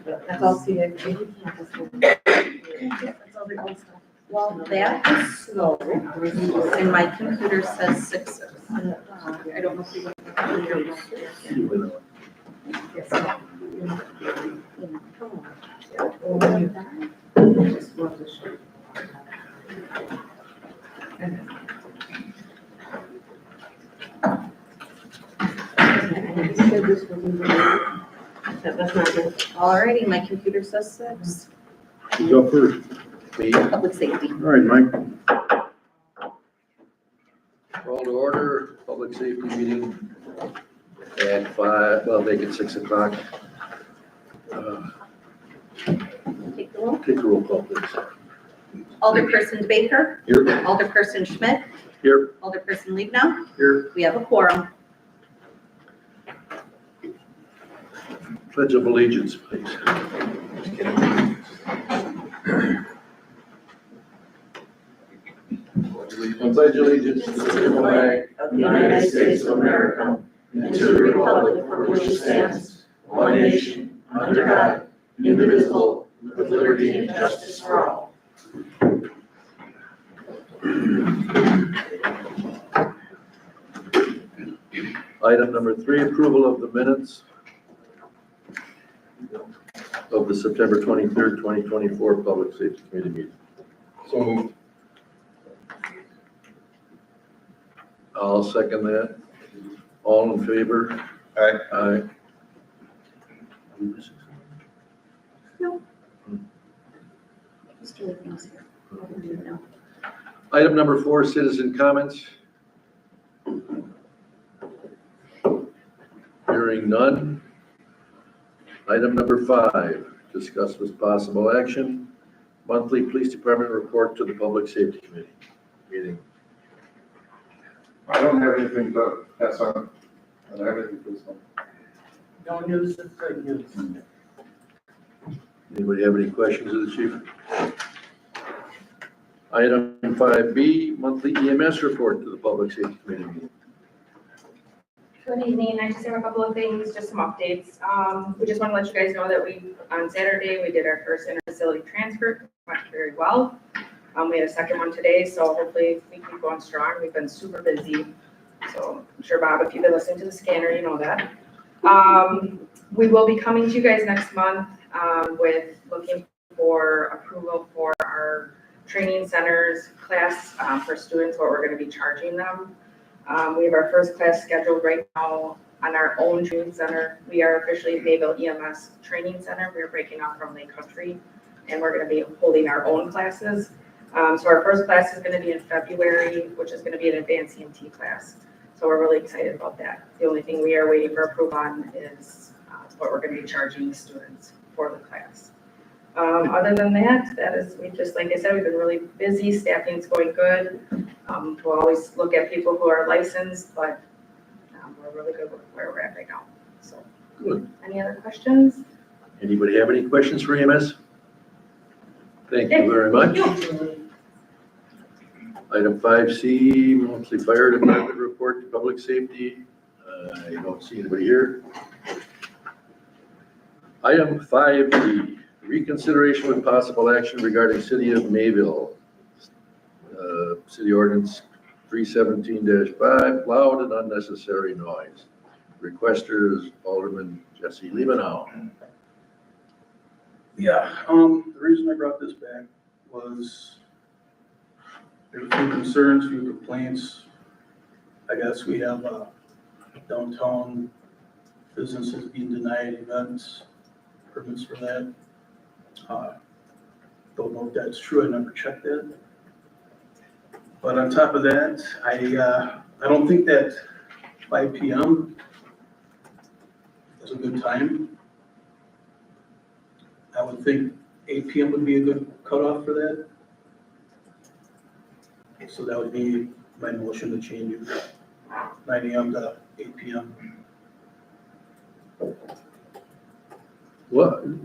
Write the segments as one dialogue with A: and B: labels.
A: That's all CIP. That's all the old stuff.
B: Well, that is slow, and my computer says 6. I don't know if you want to.
A: That's not good.
B: Alrighty, my computer says 6.
C: You go first. Me?
B: Public safety.
C: All right, Mike.
D: Call to order, public safety meeting at 5, well, make it 6 o'clock.
B: Take the roll.
D: Take a roll call, please.
B: Alderperson Baker.
D: Here.
B: Alderperson Schmidt.
D: Here.
B: Alderperson Liebnow.
D: Here.
B: We have a quorum.
D: Pledge of allegiance, please. I pledge allegiance to the flag
A: Of the United States of America and to the republic for which it stands, one nation, under God, indivisible, with liberty and justice for all.
D: Item number 3, approval of the minutes of the September 23rd, 2024 Public Safety Committee meeting.
C: So moved.
D: I'll second that. All in favor?
C: Aye.
D: Aye.
B: Mr. Liebnow's here.
D: Item number 4, citizen comments. Hearing none. Item number 5, discuss with possible action, monthly police department report to the Public Safety Committee meeting.
C: I don't have anything to pass on. I don't have anything to say.
A: No news is good news.
D: Anybody have any questions of the chief? Item 5B, monthly EMS report to the Public Safety Committee meeting.
E: Good evening. I just have a couple of things, just some updates. We just want to let you guys know that on Saturday, we did our first inter-facility transfer, went very well. We had a second one today, so hopefully we keep going strong. We've been super busy. So I'm sure, Bob, if you've been listening to the scanner, you know that. We will be coming to you guys next month with looking for approval for our training centers class for students, what we're going to be charging them. We have our first class scheduled right now on our own training center. We are officially Mayville EMS Training Center. We're breaking off from Lake Country, and we're going to be holding our own classes. So our first class is going to be in February, which is going to be an advanced EMT class. So we're really excited about that. The only thing we are waiting for approval on is what we're going to be charging the students for the class. Other than that, we just, like I said, we've been really busy. Staffing's going good. We'll always look at people who are licensed, but we're really good with where we're at right now. So,
D: Good.
E: Any other questions?
D: Anybody have any questions for EMS? Thank you very much. Item 5C, monthly fire department report to public safety. I don't see anybody here. Item 5D, reconsideration with possible action regarding City of Mayville. City Ordinance 317-5, loud and unnecessary noise. Requester is Alderman Jesse Liebnow.
F: Yeah, the reason I brought this back was there's a few concerns, few complaints. I guess we have downtown businesses being denied events, permits for that. Don't know if that's true, I never checked that. But on top of that, I don't think that 5 p.m. is a good time. I would think 8 p.m. would be a good cutoff for that. So that would be my motion to change it, 9 a.m. to 8 p.m.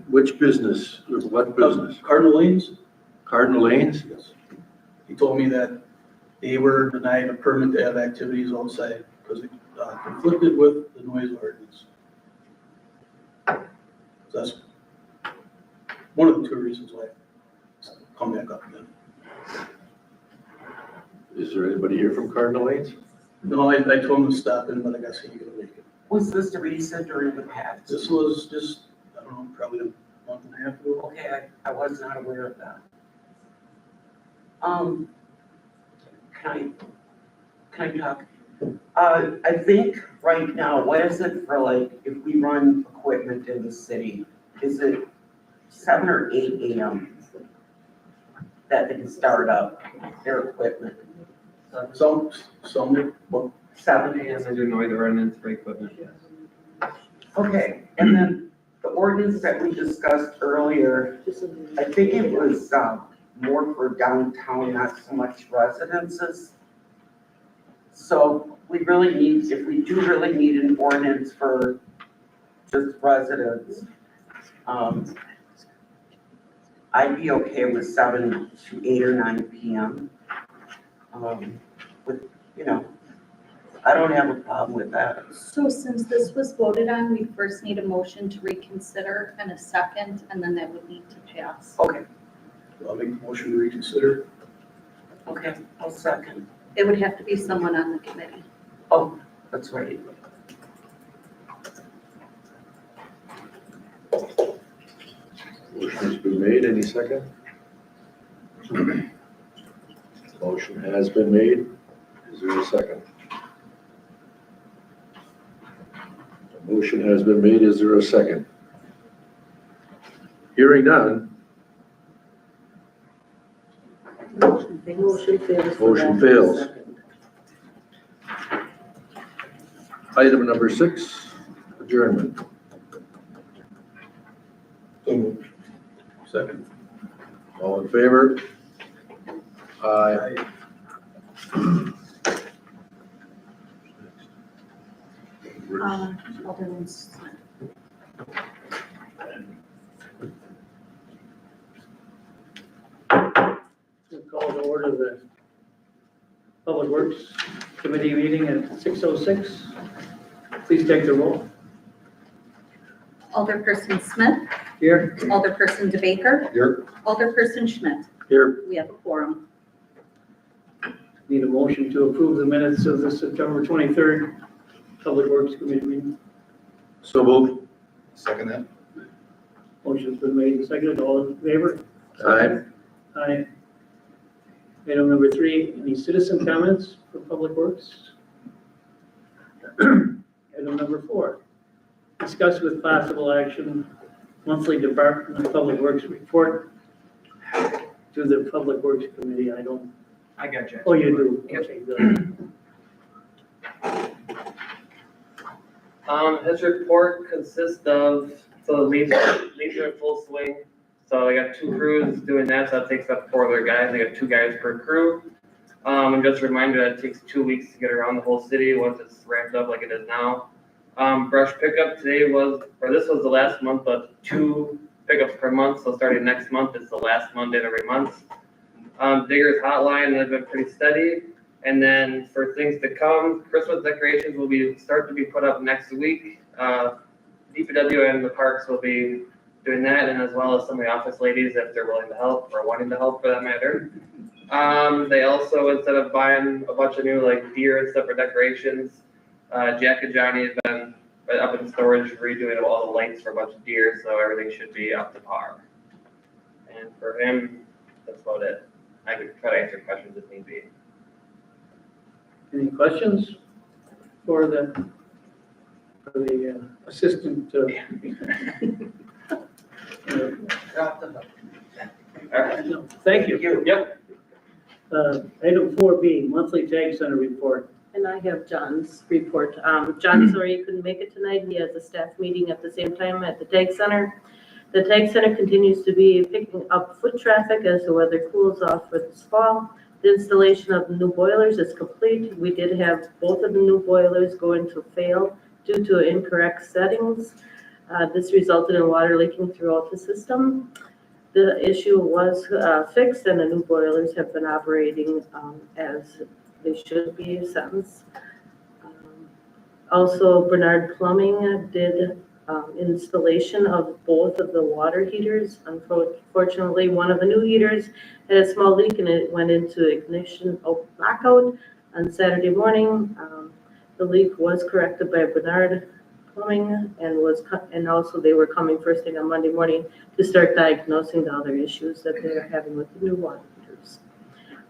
D: Which business, or what business?
F: Cardinal Lanes?
D: Cardinal Lanes?
F: Yes. He told me that they were denied a permit to have activities outside because it conflicted with the noise ordinance. So that's one of the 2 reasons why it's come back up again.
D: Is there anybody here from Cardinal Lanes?
F: No, I told him to stop in, but I guess he ain't gonna make it.
G: Was this recent or in the past?
F: This was just, I don't know, probably a month and a half ago.
G: Okay, I was not aware of that. Can I talk? I think right now, what is it for like, if we run equipment in the city, is it 7 or 8 AM that they can start up their equipment?
F: Some, well,
G: 7 AM?
H: I do noise ordinance for equipment.
G: Okay, and then the ordinance that we discussed earlier, I think it was, more for downtown, not so much residences. So we really need, if we do really need an ordinance for just residents, I'd be okay with 7 to 8 or 9 PM. With, you know, I don't have a problem with that.
B: So since this was voted on, we first need a motion to reconsider and a second, and then that would need to pass.
G: Okay,
F: I'll make the motion to reconsider.
G: okay, I'll second.
B: It would have to be someone on the committee.
G: Oh, that's right.
D: Motion's been made. Any second? Motion has been made. Is there a second? The motion has been made. Is there a second? Hearing none,
A: Motion fails.
D: motion fails. Item number 6, adjournment.
F: Second.
D: All in favor? Aye.
B: Alderman Smith.
I: We'll call to order the Public Works Committee meeting at 6:06. Please take the roll.
B: Alderperson Smith,
I: Here.
B: Alderperson DeBaker,
D: Here.
B: Alderperson Schmidt.
D: Here.
B: We have a quorum.
I: Need a motion to approve the minutes of the September 23rd Public Works Committee meeting.
D: So moved.
C: Second that?
I: Motion's been made and seconded. All in favor?
D: Aye.
I: Aye. Item number 3, any citizen comments for Public Works? Item number 4, discuss with possible action monthly Department of Public Works report to the Public Works Committee. I don't,
H: I got you.
I: oh, you do?
H: Yep.
I: Okay, good.
H: His report consists of, so the leaves are in full swing. So I got 2 crews doing that, so that takes up 4 other guys. I got 2 guys per crew. And just a reminder that it takes 2 weeks to get around the whole city once it's ramped up like it is now. Brush pickup today was, or this was the last month, but 2 pickups per month. So starting next month, it's the last Monday of every month. Digger's hotline has been pretty steady. And then for things to come, Christmas decorations will start to be put up next week. DPW and the parks will be doing that, and as well as some of the office ladies if they're willing to help or wanting to help for that matter. They also, instead of buying a bunch of new like deer and stuff for decorations, Jack and Johnny has been up in storage redoing all the lights for a bunch of deer, so everything should be up to par. And for him, that's about it. I could try to answer questions if need be.
I: Any questions for the assistant? No, thank you.
H: Yep.
I: Item 4B, monthly tag center report.
A: And I have John's report. John, sorry you couldn't make it tonight. He has a staff meeting at the same time at the Tag Center. The Tag Center continues to be picking up foot traffic as the weather cools off for this fall. The installation of the new boilers is complete. We did have both of the new boilers go into fail due to incorrect settings. This resulted in water leaking throughout the system. The issue was fixed and the new boilers have been operating as they should be since. Also, Bernard Plumbing did installation of both of the water heaters. Unfortunately, one of the new heaters had a small leak and it went into ignition blackout on Saturday morning. The leak was corrected by Bernard Plumbing and also they were coming first thing on Monday morning to start diagnosing the other issues that they're having with the new water heaters.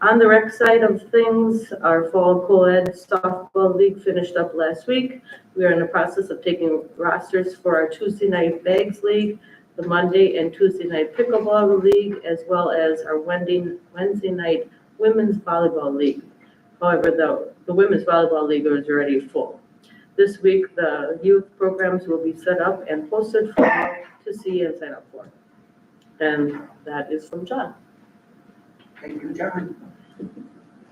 A: On the rec side of things, our fall co-ed softball league finished up last week. We are in the process of taking rosters for our Tuesday night bags league, the Monday and Tuesday night pickleball league, as well as our Wednesday night women's volleyball league. However, the women's volleyball league is already full. This week, the youth programs will be set up and posted for all to see and sign up for. And that is from John.
G: Thank you, John.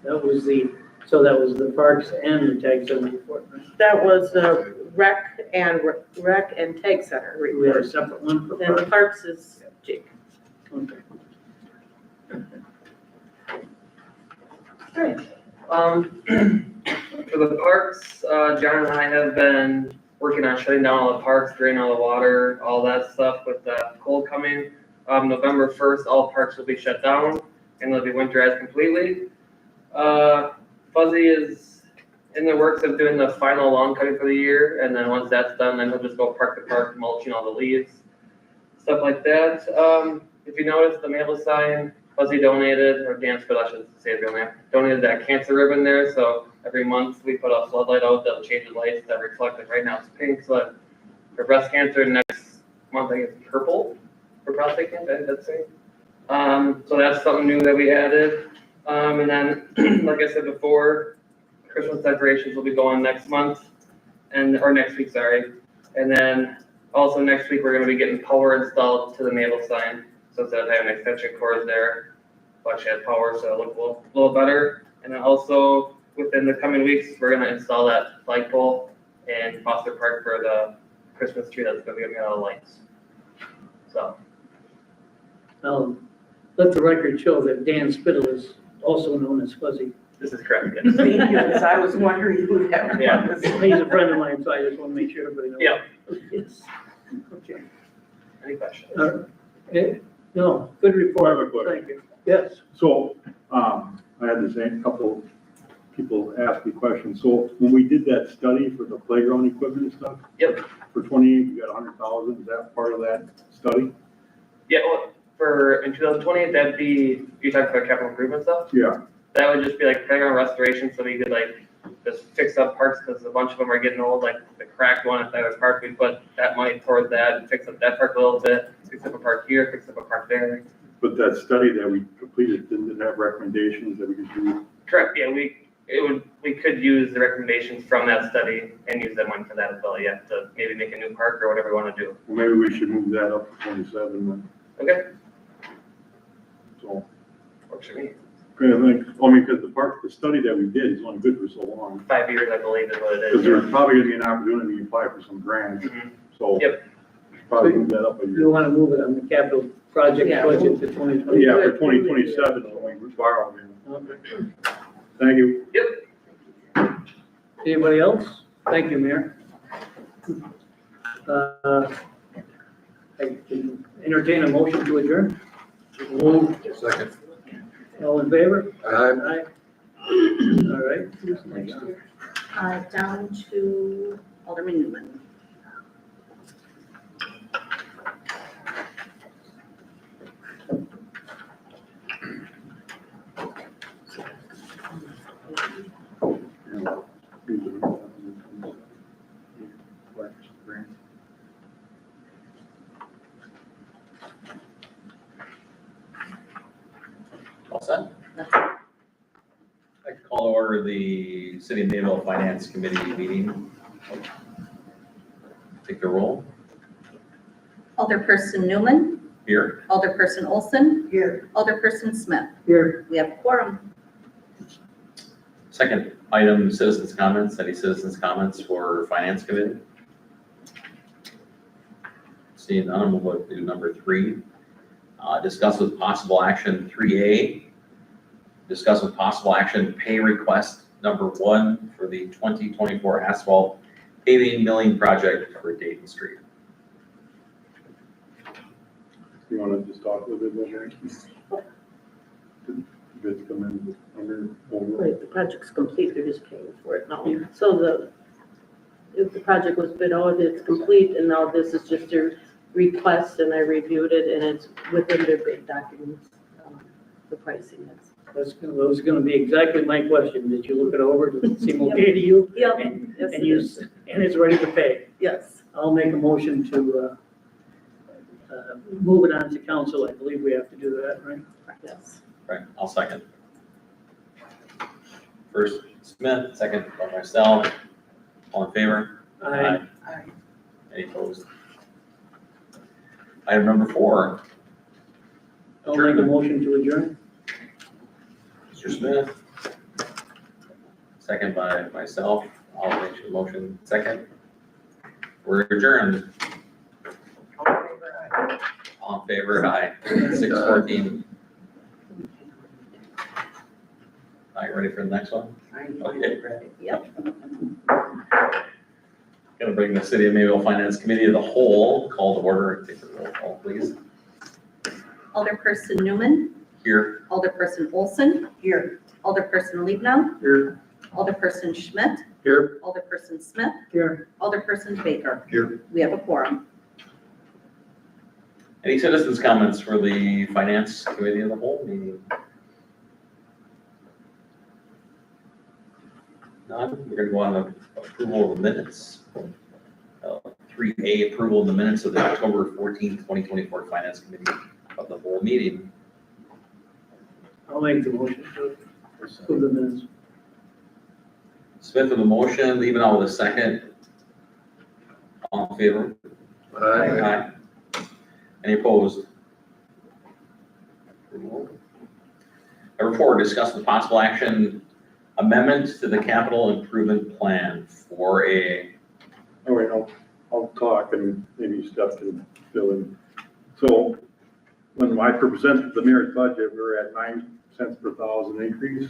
I: That was the parks and the tag center report, right?
A: That was the rec and tag center
I: We had a
A: report.
I: separate one for
A: And the
I: parks?
A: parks is Jake.
I: Okay.
H: For the parks, John and I have been working on shutting down all the parks, draining all the water, all that stuff with the cold coming. November 1st, all parks will be shut down and they'll be winterized completely. Fuzzy is in the works of doing the final lawn cutting for the year, and then once that's done, then he'll just go park to park, mulching all the leaves, stuff like that. If you notice, the maple sign, Fuzzy donated, or Dan Spittle, I should say his real name, donated that cancer ribbon there, so every month we put a floodlight out that'll change the lights that reflect it. Right now it's pink, so that for breast cancer, next month I think it's purple for prostate cancer, that's it. So that's something new that we added. And then, like I said before, Christmas decorations will be going next month, or next week, sorry. And then also next week, we're gonna be getting power installed to the maple sign. So instead of having extension cords there, we'll actually have power, so it'll look a little better. And then also, within the coming weeks, we're gonna install that flagpole in Foster Park for the Christmas tree that's gonna be getting all the lights. So,
I: Let the record show that Dan Spittle is also known as Fuzzy.
H: this is correct, yes.
G: Thank you, because I was wondering who that
H: Yeah.
G: was.
I: He's a friend of mine, so I just want to make sure everybody knows.
H: Yeah.
I: Yes. Okay.
H: Any questions?
I: No, good report.
J: I have a question.
I: Thank you. Yes.
J: So, I had the same couple people ask me questions. So when we did that study for the playground equipment and stuff?
H: Yep.
J: For 28, you got 100,000, is that part of that study?
H: Yeah, well, in 2020, that'd be, you talking about capital improvement stuff?
J: Yeah.
H: That would just be like playground restoration, so we could like just fix up parts, because a bunch of them are getting old, like the cracked one at Tyler Park, we put that money toward that and fix up that park a little bit, fix up a park here, fix up a park there.
J: But that study that we completed, didn't it have recommendations that we could do?
H: Correct, yeah, we could use the recommendations from that study and use that money for that as well, yeah, to maybe make a new park or whatever we want to do.
J: Well, maybe we should move that up to 27 then.
H: Okay,
J: So,
H: works for me.
J: because the study that we did is only good for so long.
H: 5 years, I believe, is what it
J: Because
H: is.
J: there's probably gonna be an opportunity to apply for some grants,
H: Mhm.
J: so.
H: Yep.
J: Probably move that up a
I: You
J: year.
I: want to move it on the capital project
A: Yeah.
I: budget to 2020?
J: Yeah, for 2027, when we borrow again.
I: Okay.
J: Thank you.
I: Anybody else? Thank you, Mayor. I can entertain a motion to adjourn.
D: Second.
I: All in favor?
D: Aye.
I: All right. Who's next?
B: Down to Alderman Newman.
K: All set? I'd like to call to order the City of Mayville Finance Committee meeting. Take the roll.
B: Alderperson Newman,
K: Here.
B: Alderperson Olson,
G: Here,
B: Alderperson Smith.
I: Here.
B: We have quorum.
K: Second item, citizens' comments. Any citizens' comments for Finance Committee? Seeing none, we'll go to number 3. Discuss with possible action 3A. Discuss with possible action pay request number 1 for the 2024 asphalt paving milling project for Dayton Street.
J: You wanna just talk a little bit about that? Did bids come in under, over?
A: Right, the project's complete, they're just paying for it now. So if the project was bid out, it's complete, and now this is just a request, and I reviewed it, and it's within their bid documents, the pricing is.
I: That was gonna be exactly my question. Did you look it over? Does it seem okay to you?
A: Yep,
I: And
A: yes,
I: and
A: it
I: you,
A: is.
I: and it's ready to pay.
A: Yes.
I: I'll make a motion to, move it on to council. I believe we have to do that, right?
A: Yes.
K: Right, I'll second. First Smith, second by myself. All in favor?
I: Aye.
K: Any opposed? Item number 4,
I: I'll make a motion to adjourn.
K: Mr. Smith. Second by myself. I'll make the motion second. We're adjourned. All in favor, aye. 6:14. Are you ready for the next one? Okay.
A: Yep.
K: Gonna bring the City of Mayville Finance Committee of the whole call to order. Take the roll call, please.
B: Alderperson Newman,
K: Here.
B: Alderperson Olson. Here. Alderperson Liebnow,
I: Here.
B: Alderperson Schmidt,
I: Here.
B: Alderperson Smith,
I: Here.
B: Alderperson Baker.
D: Here.
B: We have a quorum.
K: Any citizens' comments for the Finance Committee of the whole meeting? None. We're gonna go on to approval of the minutes. 3A, approval of the minutes of the October 14th, 2024 Finance Committee of the whole meeting.
I: I'll make the motion to approve the minutes.
K: Smith with a motion, leaving out with a second. All in favor? Aye. Any opposed? Number 4, discuss the possible action amendments to the capital improvement plan for a,
J: All right, I'll talk and maybe Steph can fill in. So when I presented the merit budget, we were at 9 cents per thousand increase.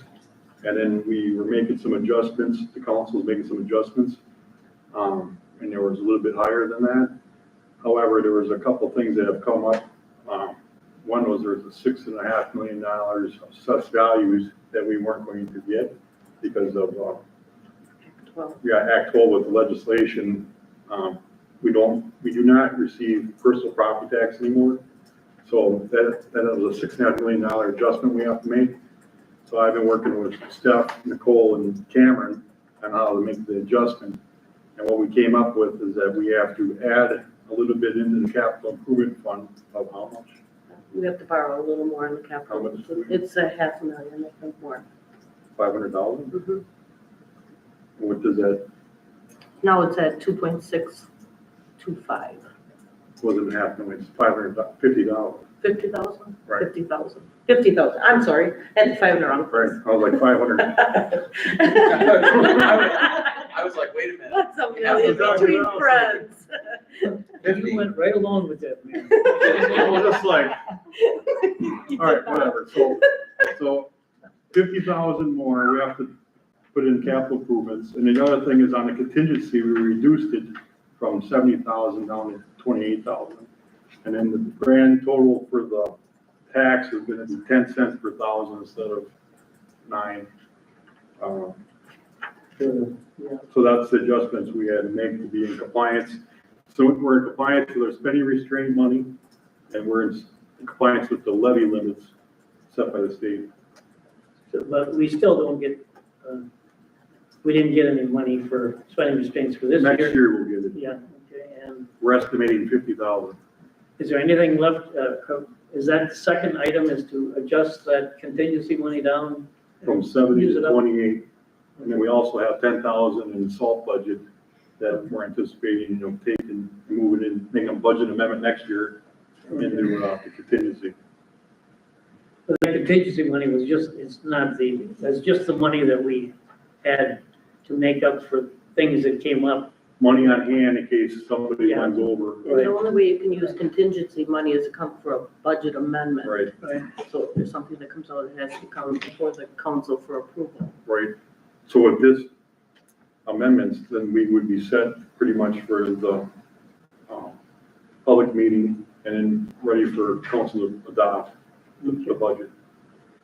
J: And then we were making some adjustments, the council was making some adjustments. And there was a little bit higher than that. However, there was a couple things that have come up. One was there was a $6.5 million of such values that we weren't going to get because of, Act 12 with the legislation. We do not receive personal property tax anymore. So that was a $6.5 million adjustment we have to make. So I've been working with Steph, Nicole, and Cameron on how to make the adjustment. And what we came up with is that we have to add a little bit into the capital improvement fund of how much?
A: We have to borrow a little more in the capital.
J: How much?
A: It's a $500,000, I think, more.
J: 500,000?
A: Mhm.
J: What does that,
A: Now it's at 2.625.
J: wasn't half, no, it's $550.
A: 50,000?
J: Right.
A: 50,000. 50,000, I'm sorry, had the 5 in the wrong place.
J: Right, I was like 500.
K: I was like, wait a minute.
A: What's a million between friends?
I: You went right along with that, man.
J: I was just like, all right, whatever, so 50,000 more, we have to put in capital improvements, and the other thing is on the contingency, we reduced it from 70,000 down to 28,000. And then the grand total for the tax is gonna be 10 cents per thousand instead of 9. So that's the adjustments we had to make to be in compliance. So we're in compliance with our spending restraint money, and we're in compliance with the levy limits set by the state.
I: But we still don't get, we didn't get any money for spending restraints for this year.
J: Next year we'll get it.
I: Yeah, okay, and
J: We're estimating 50,000.
I: is there anything left, is that the second item is to adjust that contingency money down?
J: From 70
I: Use
J: to
I: it up?
J: 28. And then we also have 10,000 in salt budget that we're anticipating, taking, and moving in, making a budget amendment next year into the contingency.
I: But the contingency money was just, that's just the money that we had to make up for things that came up.
J: Money on hand in case somebody
I: Yeah.
J: runs over.
A: The only way you can use contingency money is to come for a budget amendment.
J: Right,
A: So if there's something that comes out, it has to come before the council for approval.
J: right. So with this amendments, then we would be set pretty much for the public meeting and then ready for council to adopt the budget.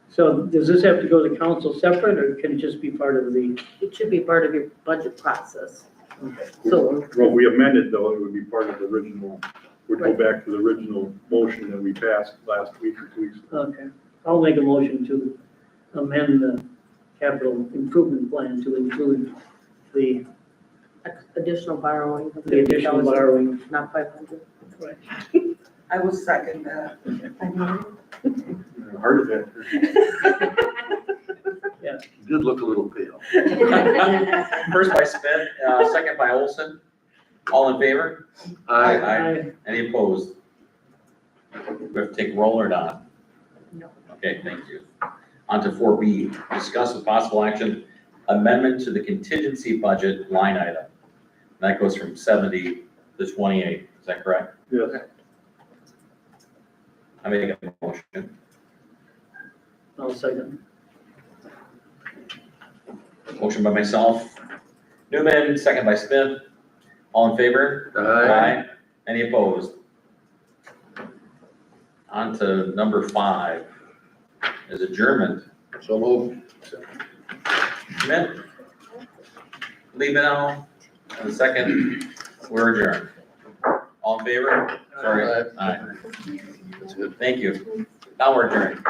I: So does this have to go to council separate, or can it just be part of the?
A: It should be part of your budget process. So,
J: Well, if we amended though, it would be part of the original, we'd go back to the original motion that we passed last week or 2 weeks ago.
I: Okay, I'll make a motion to amend the capital improvement plan to include the
A: additional borrowing of
I: the additional
A: 50,000,
I: borrowing.
A: not 500.
G: I will second that.
J: Heart attack.
D: You did look a little pale.
K: First by Smith, second by Olson. All in favor?
D: Aye.
K: Any opposed? We have to take roll or not?
A: No.
K: Okay, thank you. On to 4B, discuss with possible action amendment to the contingency budget line item. That goes from 70 to 28, is that correct?
J: Yes.
K: I make a motion.
I: I'll second.
K: Motion by myself, Newman, second by Smith. All in favor?
D: Aye.
K: Any opposed? On to number 5, is adjournment.
D: So moved.
K: Smith? Leave it on, and the second, we're adjourned. All in favor? Sorry. Aye.
D: That's good.
K: Thank you. Now we're adjourned.